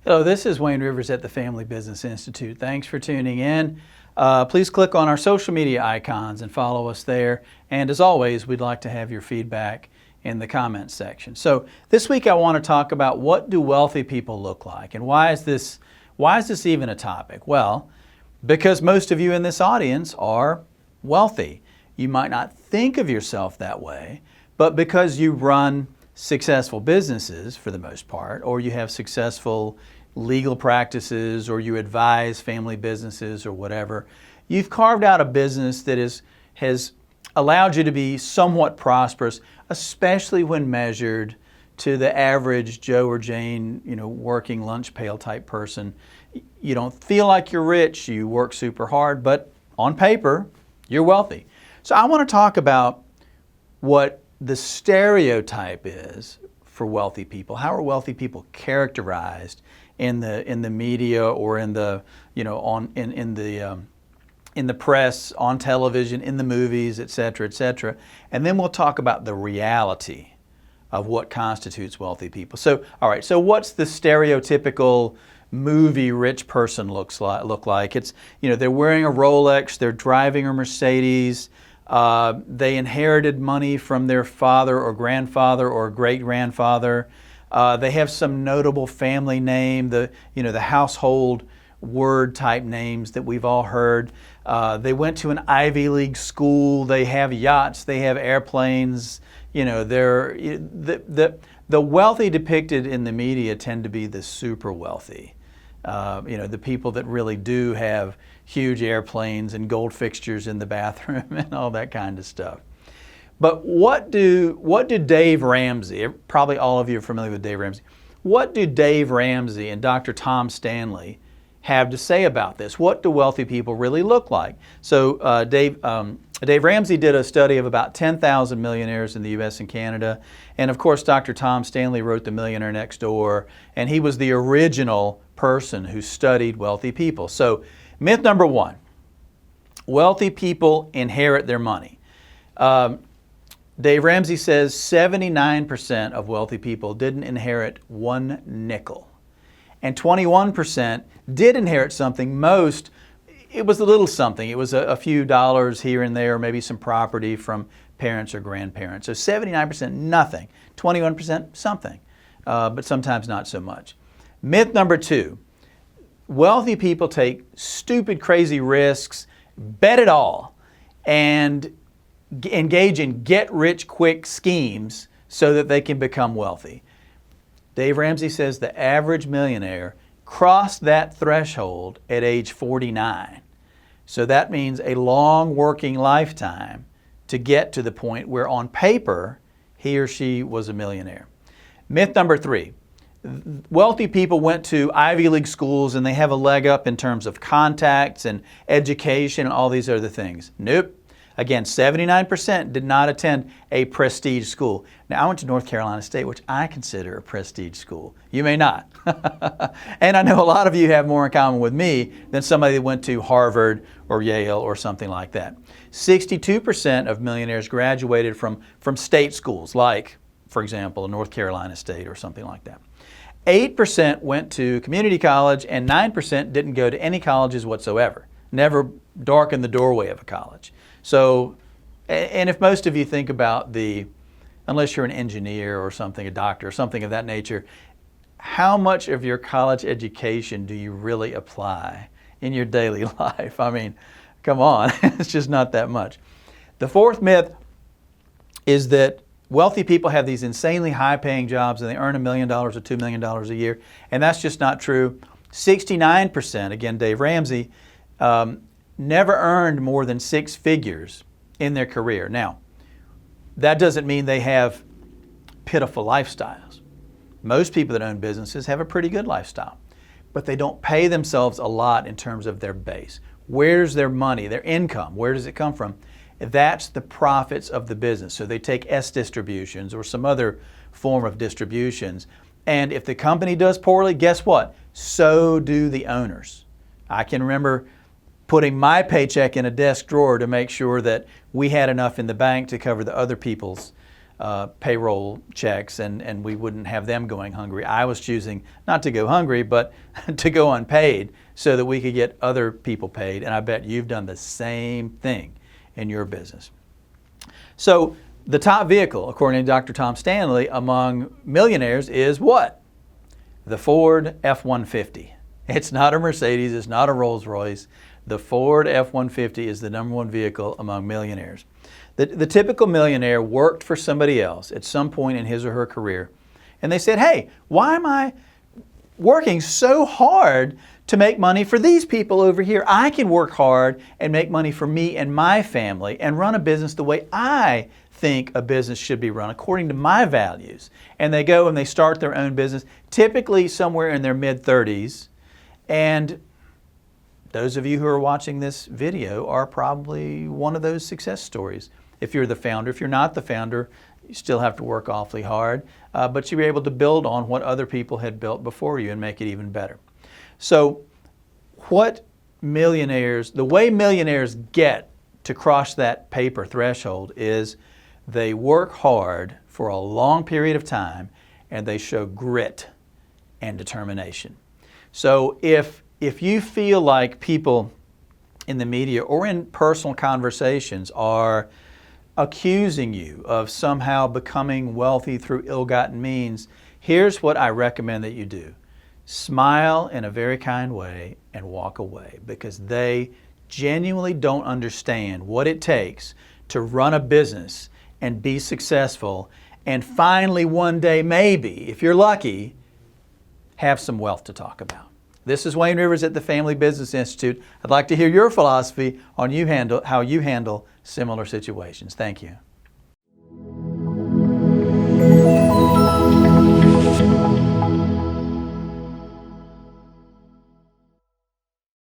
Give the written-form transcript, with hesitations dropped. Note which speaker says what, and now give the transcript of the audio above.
Speaker 1: Hello, this is Wayne Rivers at the Family Business Institute. Thanks for tuning in. Please click on our social media icons and follow us there. And as always, we'd like to have your feedback in the comments section. So this week I want to talk about what do wealthy people look like, and why is this even a topic? Well, because most of you in this audience are wealthy. You might not think of yourself that way, but because you run successful businesses for the most part, or you have successful legal practices, or you advise family businesses or whatever, you've carved out a business that has allowed you to be somewhat prosperous, especially when measured to the average Joe or Jane, working lunch pail type person. You don't feel like you're rich, you work super hard, but on paper, you're wealthy. So I want to talk about what the stereotype is for wealthy people. How are wealthy people characterized in the media, or in the in the press, on television, in the movies, et cetera, et cetera. And then we'll talk about the reality of what constitutes wealthy people. So, all right, so what's the stereotypical movie rich person look like? It's, they're wearing a Rolex, they're driving a Mercedes, they inherited money from their father or grandfather or great-grandfather. They have some notable family name, the household word type names that we've all heard. They went to an Ivy League school. They have yachts. They have airplanes. The wealthy depicted in the media tend to be the super wealthy. The people that really do have huge airplanes and gold fixtures in the bathroom and all that kind of stuff. But what do Dave Ramsey, probably all of you are familiar with Dave Ramsey, what do Dave Ramsey and Dr. Tom Stanley have to say about this? What do wealthy people really look like? So Dave Ramsey did a study of about 10,000 millionaires in the US and Canada. And of course, Dr. Tom Stanley wrote The Millionaire Next Door, and he was the original person who studied wealthy people. So myth number one, wealthy people inherit their money. Dave Ramsey says 79% of wealthy people didn't inherit one nickel. And 21% did inherit something. Most, it was a little something. It was a few dollars here and there, maybe some property from parents or grandparents. So 79% nothing, 21% something, but sometimes not so much. Myth number two, wealthy people take stupid, crazy risks, bet it all, and engage in get-rich-quick schemes so that they can become wealthy. Dave Ramsey says the average millionaire crossed that threshold at age 49. So that means a long working lifetime to get to the point where on paper he or she was a millionaire. Myth number three, wealthy people went to Ivy League schools and they have a leg up in terms of contacts and education and all these other things. Nope. Again, 79% did not attend a prestige school. Now, I went to North Carolina State, which I consider a prestige school. You may not. And I know a lot of you have more in common with me than somebody that went to Harvard or Yale or something like that. 62% of millionaires graduated from state schools, like, for example, North Carolina State or something like that. 8% went to community college, and 9% didn't go to any colleges whatsoever. Never darkened the doorway of a college. So, and if most of you think about unless you're an engineer or something, a doctor or something of that nature, how much of your college education do you really apply in your daily life? I mean, come on, it's just not that much. The fourth myth is that wealthy people have these insanely high-paying jobs and they earn $1 million or $2 million a year, and that's just not true. 69%, again, Dave Ramsey, never earned more than six figures in their career. Now, that doesn't mean they have pitiful lifestyles. Most people that own businesses have a pretty good lifestyle, but they don't pay themselves a lot in terms of their base. Where's their money, their income? Where does it come from? That's the profits of the business. So they take S distributions or some other form of distributions. And if the company does poorly, guess what? So do the owners. I can remember putting my paycheck in a desk drawer to make sure that we had enough in the bank to cover the other people's payroll checks, and we wouldn't have them going hungry. I was choosing not to go hungry, but to go unpaid so that we could get other people paid. And I bet you've done the same thing in your business. So the top vehicle, according to Dr. Tom Stanley, among millionaires is what? The Ford F-150. It's not a Mercedes, it's not a Rolls Royce. The Ford F-150 is the number one vehicle among millionaires. The typical millionaire worked for somebody else at some point in his or her career, and they said, hey, why am I working so hard to make money for these people over here? I can work hard and make money for me and my family and run a business the way I think a business should be run, according to my values. And they go and they start their own business, typically somewhere in their mid-30s. And those of you who are watching this video are probably one of those success stories. If you're the founder, if you're not the founder, you still have to work awfully hard, but you were able to build on what other people had built before you and make it even better. So what millionaires, the way millionaires get to cross that paper threshold is they work hard for a long period of time and they show grit and determination. So if you feel like people in the media or in personal conversations are accusing you of somehow becoming wealthy through ill-gotten means, here's what I recommend that you do. Smile in a very kind way and walk away, because they genuinely don't understand what it takes to run a business and be successful and finally one day, maybe, if you're lucky, have some wealth to talk about. This is Wayne Rivers at the Family Business Institute. I'd like to hear your philosophy on how you handle similar situations. Thank you.